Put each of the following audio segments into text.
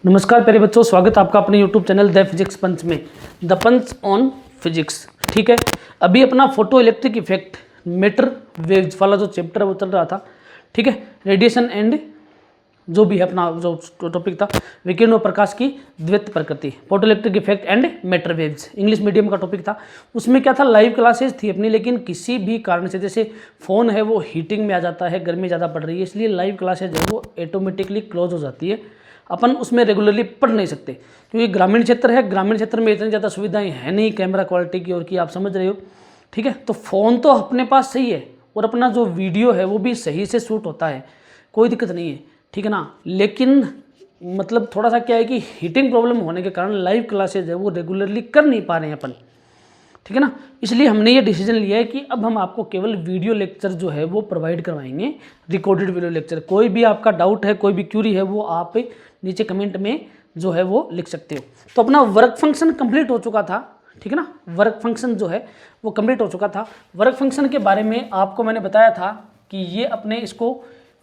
नमस्कार प्यारे बच्चों, स्वागत है आपका अपने YouTube चैनल द फिजिक्स पंच में, द पंच ऑन फिजिक्स। ठीक है, अभी अपना photo electric effect matter waves वाला जो चैप्टर है वो चल रहा था। ठीक है, रेडिएशन एंड जो भी है अपना जो टॉपिक था, विकिरण और प्रकाश की द्वैत प्रकृति, photo electric effect and matter waves, English medium का टॉपिक था। उसमें क्या था, लाइव क्लासेस थी अपनी, लेकिन किसी भी कारण से जैसे फ़ोन है वो हीटिंग में आ जाता है, गर्मी ज़्यादा पड़ रही है, इसलिए लाइव क्लासेज जो है वो ऑटोमेटिकली क्लोज हो जाती है। अपन उसमें रेगुलरली पढ़ नहीं सकते क्योंकि ग्रामीण क्षेत्र है, ग्रामीण क्षेत्र में इतनी ज़्यादा सुविधाएं हैं नहीं कैमरा क्वालिटी की और की, आप समझ रहे हो। ठीक है, तो फ़ोन तो अपने पास सही है और अपना जो वीडियो है वो भी सही से शूट होता है, कोई दिक्कत नहीं है। ठीक है ना, लेकिन मतलब थोड़ा सा क्या है कि हीटिंग प्रॉब्लम होने के कारण लाइव क्लासेज है वो रेगुलरली कर नहीं पा रहे हैं अपन। ठीक है ना, इसलिए हमने ये डिसीजन लिया है कि अब हम आपको केवल वीडियो लेक्चर जो है वो प्रोवाइड करवाएंगे, रिकॉर्डेड वीडियो लेक्चर। कोई भी आपका डाउट है, कोई भी क्यूरी है, वो आप नीचे कमेंट में जो है वो लिख सकते हो। तो अपना वर्क फंक्शन कंप्लीट हो चुका था। ठीक है ना, वर्क फंक्शन जो है वो कंप्लीट हो चुका था। वर्क फंक्शन के बारे में आपको मैंने बताया था कि ये अपने इसको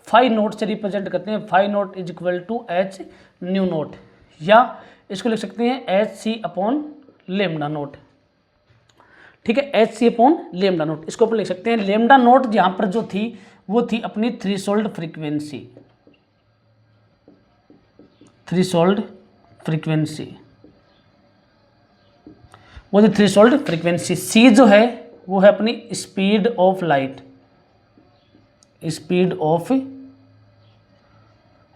फाइव नोट से रिप्रेजेंट करते हैं। Five naught is equal to h nu naught, या इसको लिख सकते हैं h c upon lambda naught. ठीक है, h c upon lambda naught, इसको अपन लिख सकते हैं। लेमडा नोट यहाँ पर जो थी वो थी अपनी थ्रेशोल्ड फ्रीक्वेंसी, थ्रेशोल्ड फ्रीक्वेंसी वो थी थ्रेशोल्ड फ्रीक्वेंसी। सी जो है वो है अपनी speed of light, speed of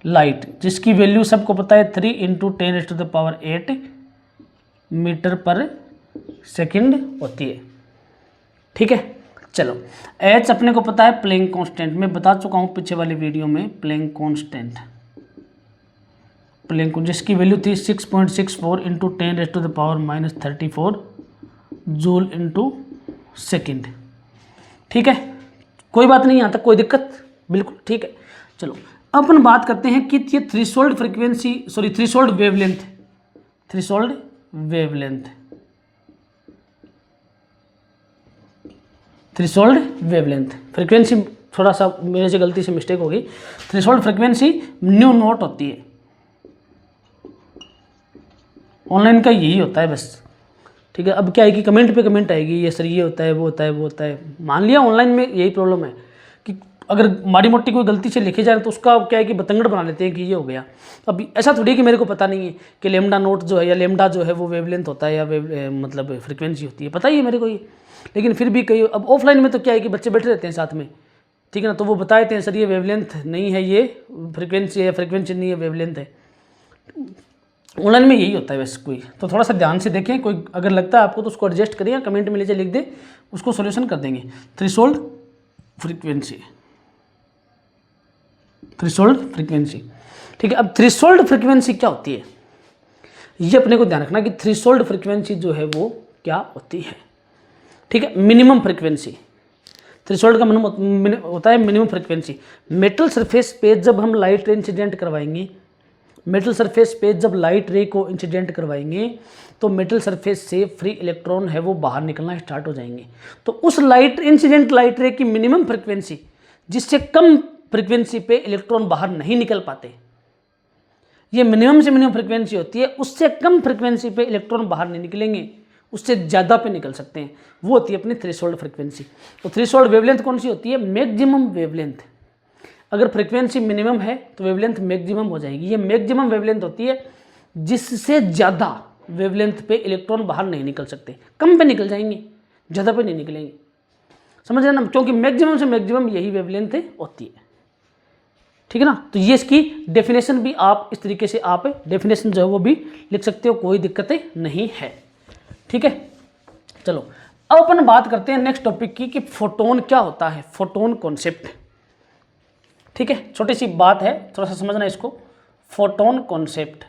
light, जिसकी वैल्यू सबको पता है 3 इंटू 10⁸ मीटर पर सेकंड होती है। ठीक है, चलो एच अपने को पता है प्लैंक कांस्टेंट, मैं बता चुका हूं पीछे वाली वीडियो में। प्लैंक कांस्टेंट, प्लैंक जिसकी वैल्यू थी 6.64 इंटू 10⁻34 जूल इंटू सेकेंड। ठीक है, कोई बात नहीं, यहाँ तक कोई दिक्कत, बिल्कुल ठीक है। चलो अब अपन बात करते हैं कि ये threshold frequency, sorry threshold wavelength, threshold wavelength, threshold wavelength frequency, थोड़ा सा मेरे से गलती से मिस्टेक हो गई। थ्रेशोल्ड फ्रीक्वेंसी न्यू नोट होती है, ऑनलाइन का यही होता है बस। ठीक है, अब क्या है कि कमेंट पे कमेंट आएगी, ये सर ये होता है, वो होता है, वो होता है। मान लिया ऑनलाइन में यही प्रॉब्लम है कि अगर माड़ी मोटी कोई गलती से लिखे जाए तो उसका क्या है कि बतंगड़ बना लेते हैं कि ये हो गया। अब ऐसा थोड़ी है कि मेरे को पता नहीं है कि लेमडा नोट जो है या लेमडा जो है वो वेवलेंथ होता है या मतलब फ्रीक्वेंसी होती है, पता ही है मेरे को ये। लेकिन फिर भी कई, अब ऑफलाइन में तो क्या है कि बच्चे बैठे रहते हैं साथ में, ठीक है ना, तो वो बता देते हैं सर ये वेवलेंथ नहीं है, ये फ्रीक्वेंसी है, फ्रीक्वेंसी नहीं है, वेवलेंथ है। ऑनलाइन में यही होता है वैसे। कोई तो थोड़ा सा ध्यान से देखें, कोई अगर लगता है आपको तो उसको एडजस्ट करिए, कमेंट में नीचे लिख दे, उसको सॉल्यूशन कर देंगे। Threshold frequency, threshold frequency. ठीक है, अब थ्रेशोल्ड फ्रीक्वेंसी क्या होती है ये अपने को ध्यान रखना कि थ्रेशोल्ड फ्रीक्वेंसी जो है वो क्या होती है। ठीक है, मिनिमम फ्रीक्वेंसी, थ्रेशोल्ड का मिनिमम होता है मिनिमम फ्रीक्वेंसी। मेटल सरफेस पे जब हम लाइट रे इंसिडेंट करवाएंगे, मेटल सरफेस पे जब लाइट रे को इंसिडेंट करवाएंगे तो मेटल सरफेस से फ्री इलेक्ट्रॉन है वो बाहर निकलना स्टार्ट हो जाएंगे। तो उस लाइट इंसिडेंट लाइट रे की मिनिमम फ्रीक्वेंसी, जिससे कम फ्रीक्वेंसी पे इलेक्ट्रॉन बाहर नहीं निकल पाते, ये मिनिमम से मिनिमम फ्रीक्वेंसी होती है। उससे कम फ्रीक्वेंसी पे इलेक्ट्रॉन बाहर नहीं निकलेंगे, उससे ज़्यादा पे निकल सकते हैं, वो होती है अपनी थ्रेशोल्ड फ्रीक्वेंसी। तो थ्रेशोल्ड वेवलेंथ कौन सी होती है, मैक्सिमम वेवलेंथ। अगर फ्रीक्वेंसी मिनिमम है तो वेवलेंथ मैक्सिमम हो जाएगी। ये मैक्सिमम वेवलेंथ होती है जिससे ज़्यादा वेवलेंथ पे इलेक्ट्रॉन बाहर नहीं निकल सकते, कम पे निकल जाएंगे, ज़्यादा पे नहीं निकलेंगे। समझ रहे ना, क्योंकि मैक्सिमम से मैक्सिमम यही वेवलेंथ होती है। ठीक है ना, तो ये इसकी डेफिनेशन भी आप इस तरीके से आप डेफिनेशन जो है वो भी लिख सकते हो, कोई दिक्कतें नहीं है। ठीक है, चलो अब अपन बात करते हैं नेक्स्ट टॉपिक की कि फोटोन क्या होता है, फोटोन कॉन्सेप्ट। ठीक है, छोटी सी बात है, थोड़ा सा समझना इसको। फोटोन कॉन्सेप्ट,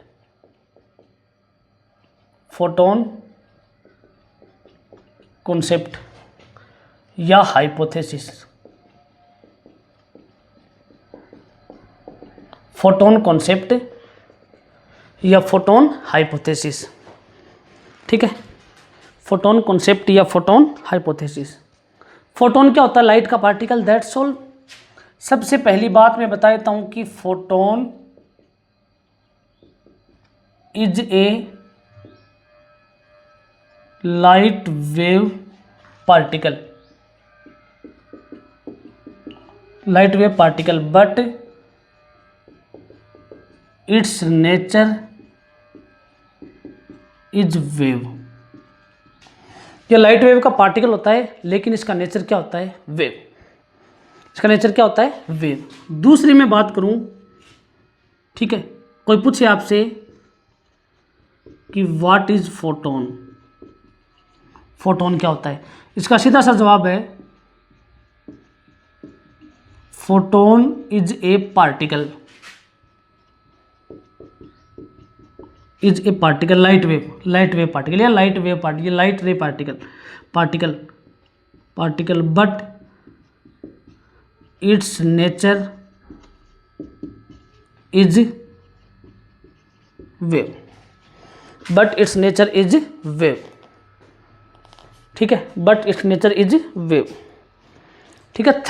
फोटोन कॉन्सेप्ट या हाइपोथेसिस, फोटोन कॉन्सेप्ट या फोटोन हाइपोथेसिस। ठीक है, फोटोन कॉन्सेप्ट या फोटोन हाइपोथेसिस। फोटोन क्या होता है, लाइट का पार्टिकल, दैट्स ऑल। सबसे पहली बात मैं बता देता हूं कि photon is A light wave particle, light wave particle, but its nature is wave. ये लाइट वेव का पार्टिकल होता है, लेकिन इसका नेचर क्या होता है? वेव। इसका नेचर क्या होता है? वेव। दूसरी मैं बात करूं, ठीक है, कोई पूछे आपसे कि व्हाट इज फोटोन, फोटोन क्या होता है? इसका सीधा सा जवाब है photon is a particle, is a particle, light wave, light wave particle या light wave particle, light ray particle, particle, particle, but its nature is wave, but its nature is wave, ठीक है, but its nature is wave, ठीक है।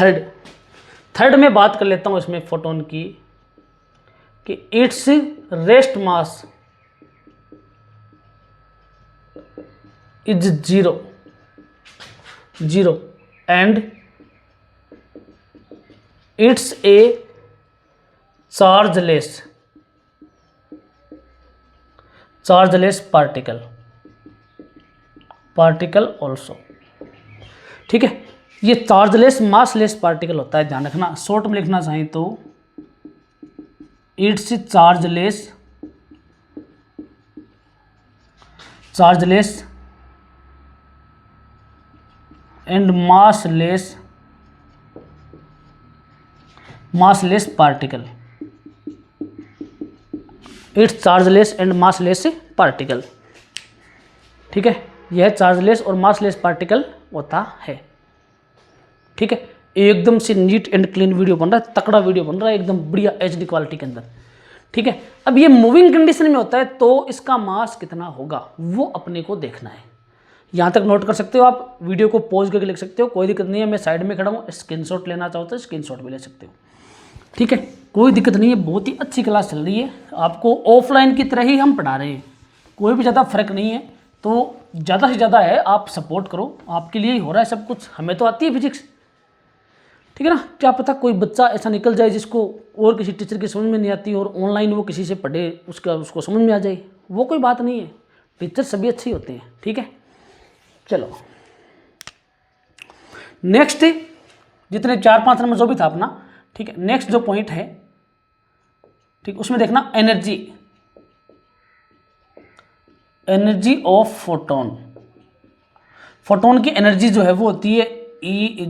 Third में बात कर लेता हूं इसमें फोटोन की, कि it's rest mass is zero and it's a chargeless particle also, ठीक है। ये चार्जलेस मासलेस पार्टिकल होता है, ध्यान रखना। शॉर्ट में लिखना चाहें तो it's chargeless and massless particle, it's chargeless and massless particle, ठीक है। यह चार्जलेस और मासलेस पार्टिकल होता है, ठीक है। एकदम से नीट एंड क्लीन वीडियो बन रहा है, तकड़ा वीडियो बन रहा है, एकदम बढ़िया HD क्वालिटी के अंदर, ठीक है। अब ये मूविंग कंडीशन में होता है, तो इसका मास कितना होगा वो अपने को देखना है। यहाँ तक नोट कर सकते हो आप, वीडियो को पॉज करके लिख सकते हो, कोई दिक्कत नहीं है। मैं साइड में खड़ा हूँ, स्क्रीनशॉट लेना चाहो तो स्क्रीनशॉट भी ले सकते हो, ठीक है, कोई दिक्कत नहीं है। बहुत ही अच्छी क्लास चल रही है, आपको ऑफलाइन की तरह ही हम पढ़ा रहे हैं, कोई भी ज़्यादा फर्क नहीं है। तो ज़्यादा से ज़्यादा है, आप सपोर्ट करो, आपके लिए ही हो रहा है सब कुछ। हमें तो आती है फिजिक्स, ठीक है ना। क्या पता कोई बच्चा ऐसा निकल जाए जिसको और किसी टीचर की समझ में नहीं आती और ऑनलाइन वो किसी से पढ़े, उसको समझ में आ जाए, वो कोई बात नहीं है। टीचर सभी अच्छे होते हैं, ठीक है। चलो नेक्स्ट, जितने 4-5 नंबर जो भी था अपना, ठीक है। नेक्स्ट जो पॉइंट है, ठीक, उसमें देखना एनर्जी ऑफ फोटोन। फोटोन की एनर्जी जो है वो होती है E =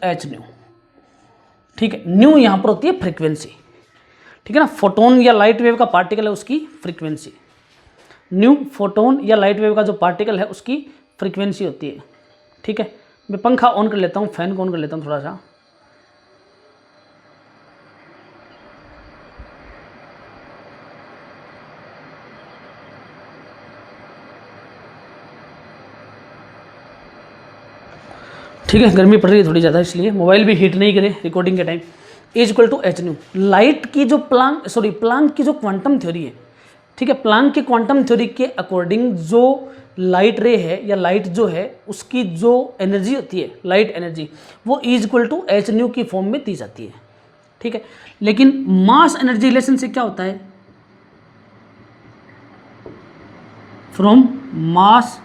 h न्यू, ठीक है। न्यू यहां पर होती है फ्रीक्वेंसी, ठीक है ना। फोटोन या लाइट वेव का पार्टिकल है उसकी फ्रीक्वेंसी, न्यू फोटोन या लाइट वेव का जो पार्टिकल है उसकी फ्रीक्वेंसी होती है, ठीक है। मैं पंखा ऑन कर लेता हूँ, फैन को ऑन कर लेता हूँ थोड़ा सा। ठीक है, गर्मी पड़ रही है थोड़ी ज़्यादा, इसलिए मोबाइल भी हीट नहीं करे रिकॉर्डिंग के time. E = h new, light की जो प्लांक की जो क्वांटम थ्योरी है, ठीक है, प्लांक की क्वांटम थ्योरी के अकॉर्डिंग जो लाइट रे है या लाइट जो है उसकी जो एनर्जी होती है, लाइट एनर्जी, वो E = h न्यू की फॉर्म में दी जाती है, ठीक है। लेकिन मास एनर्जी रिलेशन से क्या होता है? From mass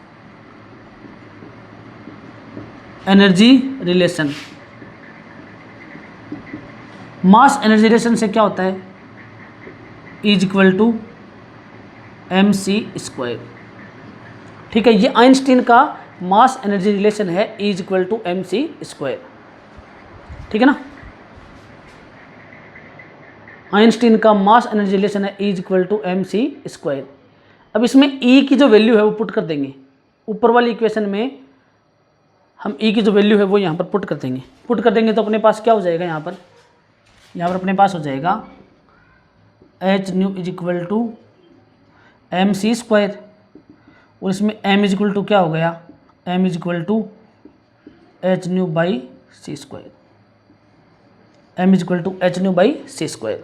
energy relation, mass energy relation से क्या होता है? E = mc², ठीक है। ये आइंस्टीन का मास एनर्जी रिलेशन है, E = mc², ठीक है ना। आइंस्टीन का मास एनर्जी रिलेशन है E = mc²। अब इसमें E की जो वैल्यू है वो पुट कर देंगे, ऊपर वाली इक्वेशन में हम E की जो वैल्यू है वो यहाँ पर पुट कर देंगे तो अपने पास क्या हो जाएगा? यहाँ पर अपने पास हो जाएगा h न्यू = mc², और इसमें m = क्या हो गया? m = h nu by c², m = h nu by c²,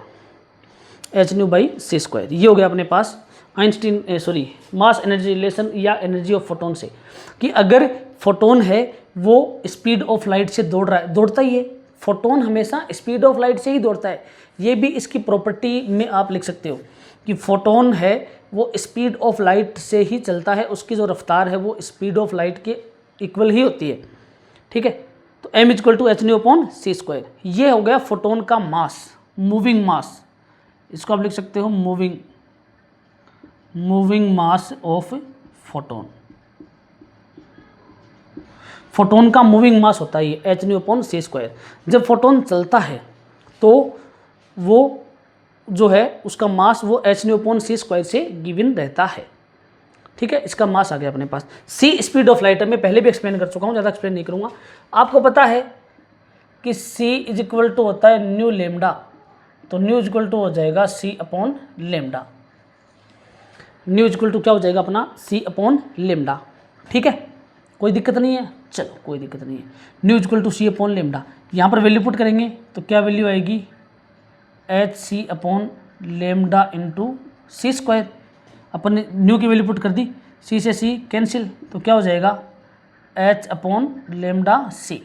h nu by c²। ये हो गया अपने पास Einstein sorry mass energy relation या एनर्जी ऑफ फोटोन से, कि अगर फोटोन है वो स्पीड ऑफ लाइट से दौड़ रहा है, दौड़ता ही है, फोटोन हमेशा स्पीड ऑफ लाइट से ही दौड़ता है। ये भी इसकी प्रॉपर्टी में आप लिख सकते हो कि फोटोन है वो स्पीड ऑफ लाइट से ही चलता है, उसकी जो रफ्तार है वो स्पीड ऑफ लाइट के इक्वल ही होती है। ठीक है, तो m इक्वल टू hν/c²। ये हो गया फोटोन का मास, मूविंग मास, इसको आप लिख सकते हो moving mass of photon. Photon का मूविंग मास होता है ये hν/c²। जब फोटोन चलता है तो वो जो है उसका मास वो hν/c² से गिवन रहता है। ठीक है, इसका मास आ गया अपने पास। c स्पीड ऑफ लाइट है, मैं पहले भी एक्सप्लेन कर चुका हूँ, ज़्यादा एक्सप्लेन नहीं करूँगा। आपको पता है कि c इज इक्वल टू होता है न्यू लेमडा, तो न्यू इज इक्वल टू हो जाएगा c/λ। New is equal to क्या हो जाएगा अपना c/λ। ठीक है, कोई दिक्कत नहीं है, चलो कोई दिक्कत नहीं है। New is equal to c/λ, यहाँ पर वैल्यू पुट करेंगे तो क्या वैल्यू आएगी hc/λ इंटू c²। अपन ने न्यू की वैल्यू पुट कर दी, c से c कैंसिल, तो क्या हो जाएगा h/λc।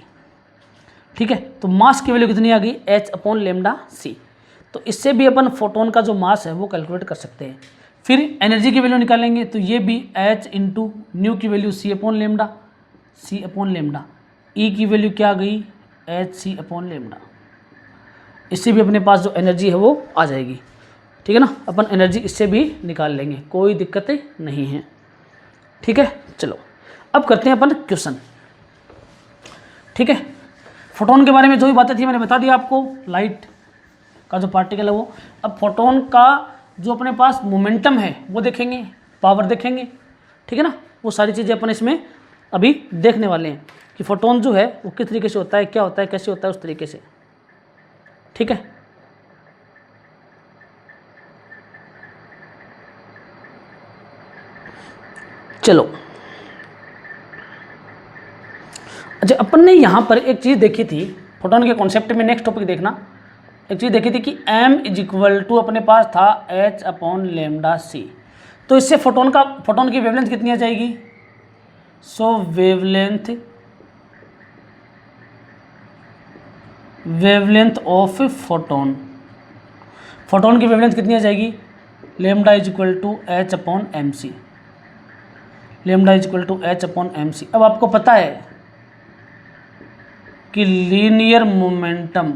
ठीक है, तो मास की वैल्यू कितनी आ गई h/λc। तो इससे भी अपन फोटोन का जो मास है वो कैलकुलेट कर सकते हैं। फिर एनर्जी की वैल्यू निकालेंगे तो ये भी h इंटू न्यू की वैल्यू c/λ, ई की वैल्यू क्या आ गई hc/λ। इससे भी अपने पास जो एनर्जी है वो आ जाएगी। ठीक है ना, अपन एनर्जी इससे भी निकाल लेंगे, कोई दिक्कत नहीं है। ठीक है, चलो अब करते हैं अपन क्वेश्चन। ठीक है, फोटोन के बारे में जो भी बातें थी मैंने बता दिया आपको, लाइट का जो पार्टिकल है वो। अब फोटोन का जो अपने पास मोमेंटम है वो देखेंगे, पावर देखेंगे। ठीक है ना, वो सारी चीज़ें अपन इसमें अभी देखने वाले हैं कि फोटोन जो है वो किस तरीके से होता है, क्या होता है, कैसे होता है, उस तरीके से। ठीक है, चलो अच्छा, अपन ने यहाँ पर एक चीज़ देखी थी फोटोन के कॉन्सेप्ट में, नेक्स्ट टॉपिक देखना। एक चीज़ देखी थी कि m इज इक्वल टू अपने पास था h/λc। तो इससे फोटोन की वेवलेंथ कितनी आ जाएगी, सो वेवलेंथ ऑफ फोटोन की वेवलेंथ कितनी आ जाएगी lambda is equal to h/mc। Lambda is equal to h/mc। अब आपको पता है कि लीनियर मोमेंटम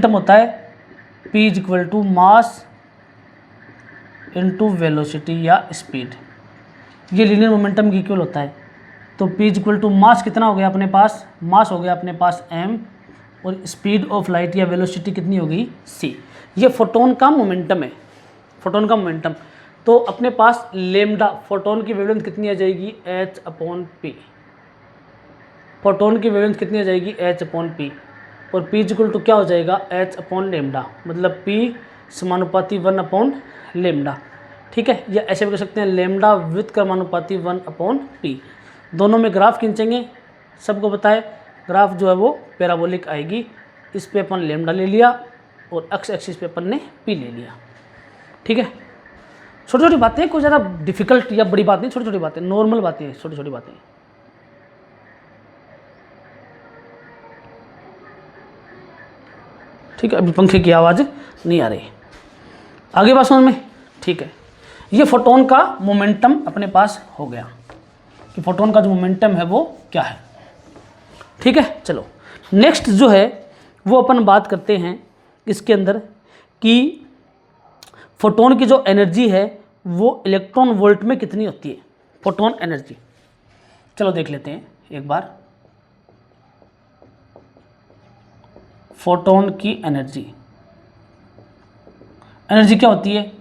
होता है p is equal to mass into velocity या स्पीड। ये लीनियर मोमेंटम की इक्वल होता है। तो p is equal to mass कितना हो गया अपने पास, मास हो गया अपने पास m, और स्पीड ऑफ लाइट या वेलोसिटी कितनी हो गई c। ये फोटोन का मोमेंटम है, फोटोन का मोमेंटम। तो अपने पास लेमडा फोटोन की वेवलेंथ कितनी आ जाएगी h/p। फोटोन की वेवलेंथ कितनी आ जाएगी h/p, और p इक्वल टू क्या हो जाएगा h/λ, मतलब p समानुपाती 1/λ। ठीक है, या ऐसे भी कर सकते हैं लेमडा विथ क्रमानुपाती 1/p। दोनों में ग्राफ खींचेंगे, सबको बताए ग्राफ जो है वो पैराबोलिक आएगी। इस पे अपन लेमडा ले लिया और एक्स एक्सिस पे अपन ने p ले लिया। ठीक है, छोटी छोटी बातें, कोई ज़्यादा डिफिकल्ट या बड़ी बात नहीं, छोटी छोटी बातें, नॉर्मल बातें, छोटी छोटी बातें। ठीक है, अभी पंखे की आवाज़ नहीं आ रही, आगे बात समझ में। ठीक है, ये फोटोन का मोमेंटम अपने पास हो गया कि फोटोन का जो मोमेंटम है वो क्या है। ठीक है, चलो नेक्स्ट जो है वो अपन बात करते हैं इसके अंदर कि फोटोन की जो एनर्जी है वो इलेक्ट्रॉन वोल्ट में कितनी होती है, फोटोन एनर्जी। चलो देख लेते हैं एक बार। फोटोन की एनर्जी क्या होती है,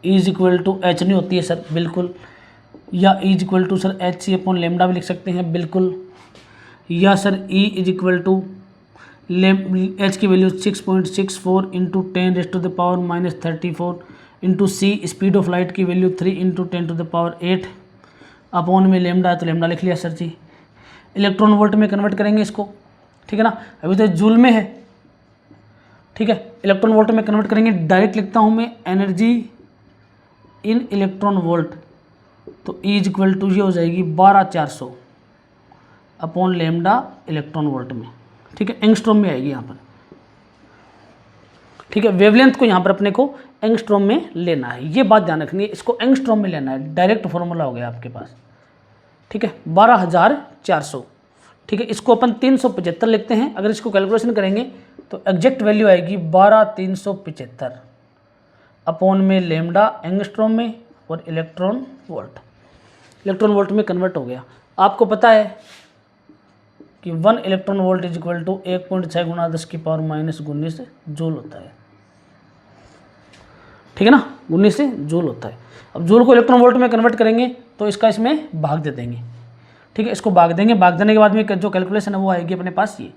E is equal to h नहीं होती है सर, बिल्कुल, या E is equal to sir hc/λ भी लिख सकते हैं, बिल्कुल, या sir E is equal to h की value 6.64 into 10⁻⁻34 into c speed of light की वैल्यू 3 इंटू 10⁸ अपॉन में लेमडा है तो लेमडा लिख लिया सर जी। इलेक्ट्रॉन वोल्ट में कन्वर्ट करेंगे इसको, ठीक है ना। अभी तो जूल में है ठीक है। इलेक्ट्रॉन वोल्ट में कन्वर्ट करेंगे, डायरेक्ट लिखता हूँ मैं एनर्जी इन इलेक्ट्रॉन वोल्ट, तो E इज इक्वल टू ये हो जाएगी 12400 अपॉन लेमडा इलेक्ट्रॉन वोल्ट में, ठीक है। एंगस्ट्रॉम में आएगी यहाँ पर, ठीक है। वेवलेंथ को यहाँ पर अपने को एंगस्ट्रॉम में लेना है, ये बात ध्यान रखनी है, इसको एंगस्ट्रॉम में लेना है, डायरेक्ट फॉर्मूला हो गया आपके पास, ठीक है। 12400, ठीक है। इसको अपन 375 लिखते हैं, अगर इसको कैलकुलेशन करेंगे तो एग्जैक्ट वैल्यू आएगी 12375 अपॉन में लेमडा एंगस्ट्रॉम में और इलेक्ट्रॉन वोल्ट में कन्वर्ट हो गया। आपको पता है कि 1 electron volt is equal to 1.6 गुना 10 की पावर माइनस 19 जूल होता है, ठीक है ना, 19 से जूल होता है। अब जूल को इलेक्ट्रॉन वोल्ट में कन्वर्ट करेंगे तो इसका इसमें भाग दे देंगे, ठीक है। इसको भाग देंगे, भाग देने के बाद में जो कैलकुलेशन है वो आएगी अपने पास ये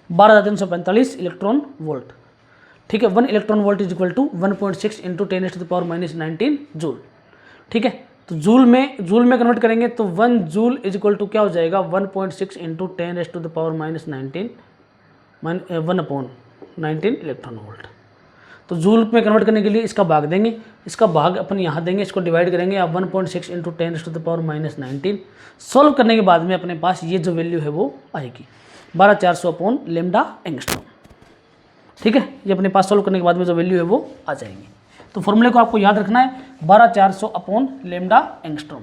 12345 इलेक्ट्रॉन वोल्ट, ठीक है। 1 electron volt is equal to 1.6 into 10 to the power minus 19 joule, ठीक है। तो जूल में कन्वर्ट करेंगे तो 1 जूल इज इक्वल टू क्या हो जाएगा 1.6 into 10 to the power minus 19 1/19 electron volt. तो जूल में कन्वर्ट करने के लिए इसका भाग देंगे, इसका भाग अपन यहाँ देंगे, इसको डिवाइड करेंगे आप 1.6 into 10 to the power minus 19। Solve करने के बाद में अपने पास ये जो वैल्यू है वो आएगी 12400 अपॉन लेमडा एंगस्ट्रॉम, ठीक है। ये अपने पास सॉल्व करने के बाद में जो वैल्यू है वो आ जाएगी। तो फॉर्मूले को आपको याद रखना है 12400 अपॉन लेमडा एंगस्ट्रॉम,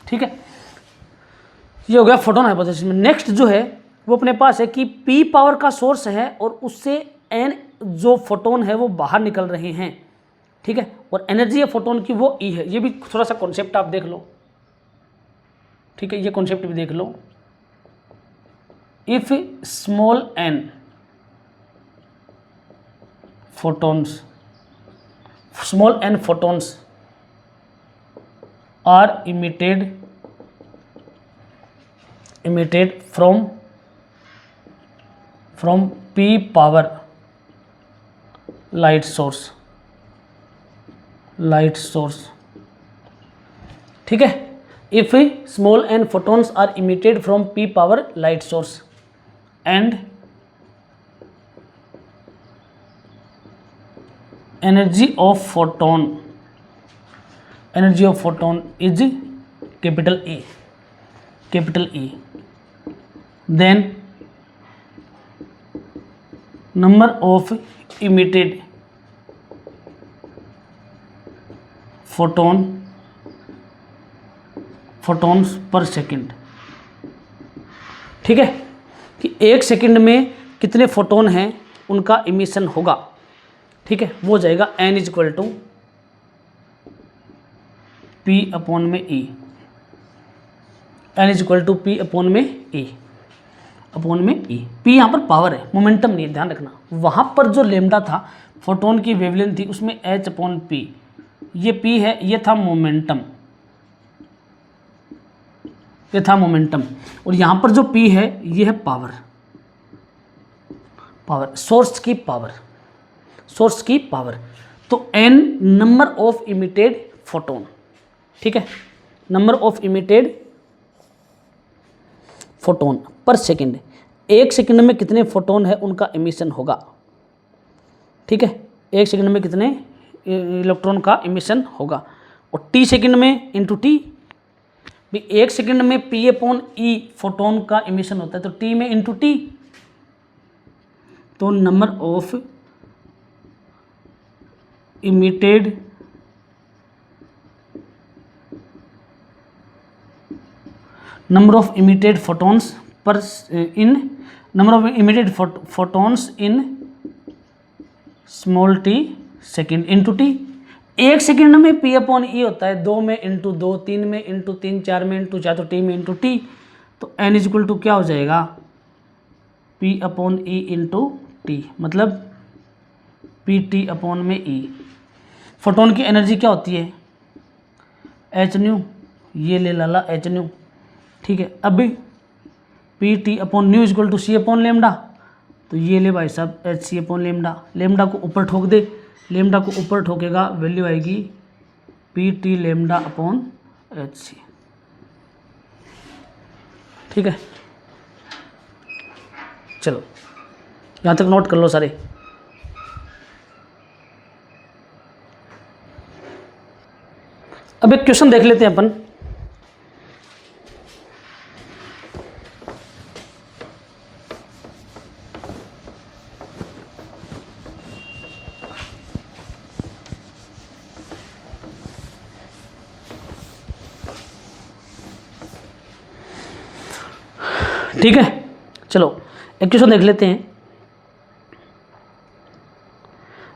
ठीक है। ये हो गया फोटोन हाइपोथेसिस में। नेक्स्ट जो है वो अपने पास है कि P पावर का सोर्स है और उससे N जो फोटोन है वो बाहर निकल रहे हैं, ठीक है, और एनर्जी है फोटोन की वो E है। ये भी थोड़ा सा कॉन्सेप्ट आप देख लो, ठीक है, ये कॉन्सेप्ट भी देख लो। If small n photons are emitted from P power light source, ठीक है। if small n photons are emitted from P power light source and energy of photon is capital E, then number of emitted photons per second, ठीक है, कि एक second में कितने photon हैं उनका इमिशन होगा, ठीक है, वो हो जाएगा n is equal to P upon में E, n is equal to P upon में E, P यहाँ पर पावर है, मोमेंटम नहीं है, ध्यान रखना। वहाँ पर जो लेमडा था फोटोन की वेवलेंथ थी उसमें H अपॉन P, ये P है, ये था मोमेंटम, और यहाँ पर जो P है ये है पावर, सोर्स की पावर। तो n number of emitted photon, ठीक है, नंबर ऑफ इमिटेड फोटोन पर सेकंड, एक सेकंड में कितने फोटोन है उनका इमिशन होगा, ठीक है, एक सेकंड में कितने इलेक्ट्रॉन का इमिशन होगा, और t सेकंड में इंटू टी, भी एक सेकंड में P अपॉन E फोटोन का इमिशन होता है, तो t में इंटू टी, तो नंबर ऑफ इमिटेड फोटोन्स पर in number of emitted photons in small t second into t. एक सेकेंड में P अपॉन E होता है, 2 में इंटू 2, 3 में इंटू 3, 4 में इंटू 4, तो t में इंटू टी, तो n इज इक्वल टू क्या हो जाएगा P upon E into T, मतलब PT अपॉन में E। फोटोन की एनर्जी क्या होती है h न्यू, ये ले लाला h न्यू, ठीक है। अभी PT upon nu equal to C upon lambda, तो ये ले भाई साहब HC अपॉन लेमडा को ऊपर ठोक दे, लेमडा को ऊपर ठोकेगा वैल्यू आएगी PT लेमडा अपॉन HC, ठीक है। चलो यहाँ तक नोट कर लो सारे। अब एक क्वेश्चन देख लेते हैं अपन। ठीक है, चलो एक क्वेश्चन देख लेते हैं।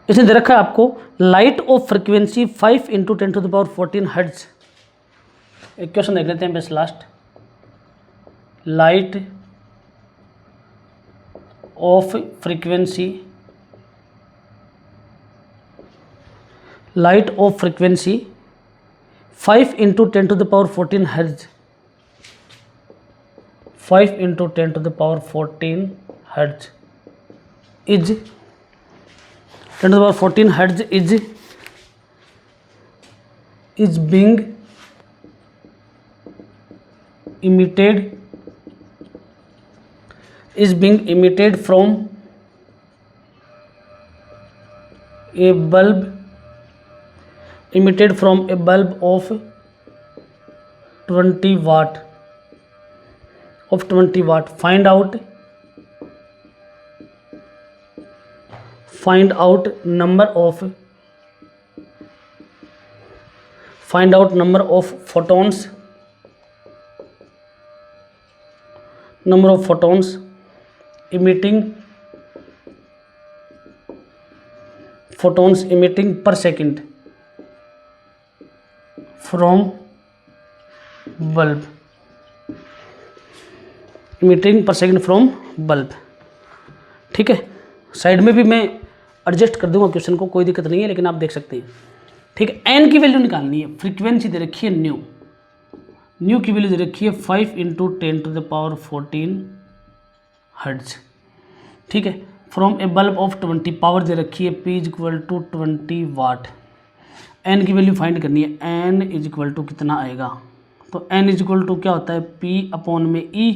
इसने दे रखा है आपको लाइट ऑफ फ्रीक्वेंसी 5 × 10⁻14 हर्ट्ज। एक क्वेश्चन देख लेते हैं बस last. Light of frequency 5 × 10⁻14 hertz, 5 × 10⁻14 hertz is 10⁻14 hertz is being emitted from a bulb of 20 watt. Find out number of photons emitting per second from bulb. ठीक है, side में भी मैं एडजस्ट कर दूंगा क्वेश्चन को, कोई दिक्कत नहीं है, लेकिन आप देख सकते हैं। ठीक है, एन की वैल्यू निकालनी है। फ्रीक्वेंसी दे रखी है न्यू की वैल्यू दे रखी है 5 × 10⁻14 हर्ट्ज। ठीक है, from a bulb of 20, power दे रखी है P = 20 वाट। एन की वैल्यू फाइंड करनी है। एन = कितना आएगा, तो एन = क्या होता है P/E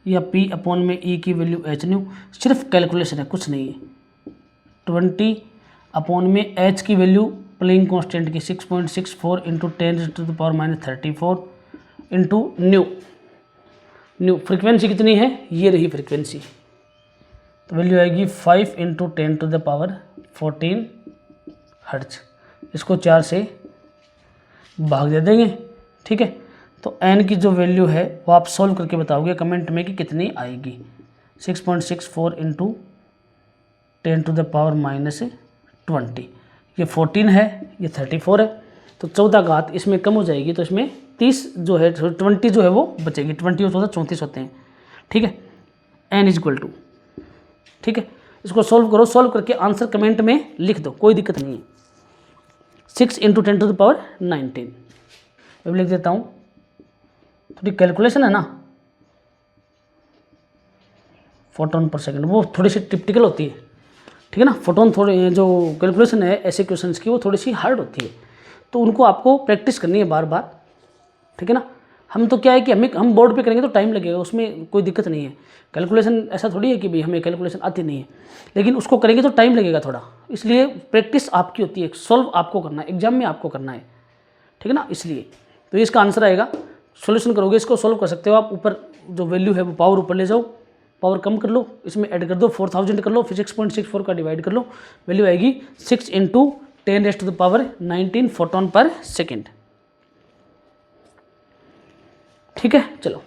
या P/E की वैल्यू hν। सिर्फ कैलकुलेशन है, कुछ नहीं है। 20/H की वैल्यू प्लेइंग कांस्टेंट की 6.64 × 10⁻34 इंटू न्यू फ्रीक्वेंसी कितनी है, ये रही फ्रीक्वेंसी, तो वैल्यू आएगी 5 × 10⁻14 हर्ट्ज। इसको 4 से भाग दे देंगे। ठीक है, तो एन की जो वैल्यू है वो आप सॉल्व करके बताओगे कमेंट में कि कितनी आएगी। 6.64 × 10⁻20, ये 14 है, ये 34 है, तो 14 घात इसमें कम हो जाएगी, तो इसमें 30 जो है 20 जो है वो बचेगी। 20 और 14 34 होते हैं। ठीक है, एन = ठीक है, इसको सॉल्व करो, सॉल्व करके आंसर कमेंट में लिख दो, कोई दिक्कत नहीं है। 6 × 10⁻19 मैं लिख देता हूँ, थोड़ी कैलकुलेशन है ना, फोटोन पर सेकंड वो थोड़ी सी टिपिकल होती है। ठीक है ना, फोटोन थोड़े जो कैलकुलेशन है ऐसे क्वेश्चंस की वो थोड़ी सी हार्ड होती है, तो उनको आपको प्रैक्टिस करनी है बार बार। ठीक है ना, हम तो क्या है कि हम बोर्ड पे करेंगे तो टाइम लगेगा, उसमें कोई दिक्कत नहीं है। कैलकुलेशन ऐसा थोड़ी है कि भाई हमें कैलकुलेशन आती नहीं है, लेकिन उसको करेंगे तो टाइम लगेगा थोड़ा, इसलिए प्रैक्टिस आपकी होती है, सॉल्व आपको करना है, एग्जाम में आपको करना है। ठीक है ना, इसलिए तो इसका आंसर आएगा। सॉल्यूशन करोगे, इसको सॉल्व कर सकते हो आप। ऊपर जो वैल्यू है वो पावर ऊपर ले जाओ, पावर कम कर लो, इसमें ऐड कर दो 4000 कर लो, फिर 6.64 का डिवाइड कर लो, वैल्यू आएगी 6 × 10⁻19 फोटोन पर सेकेंड। ठीक है, चलो।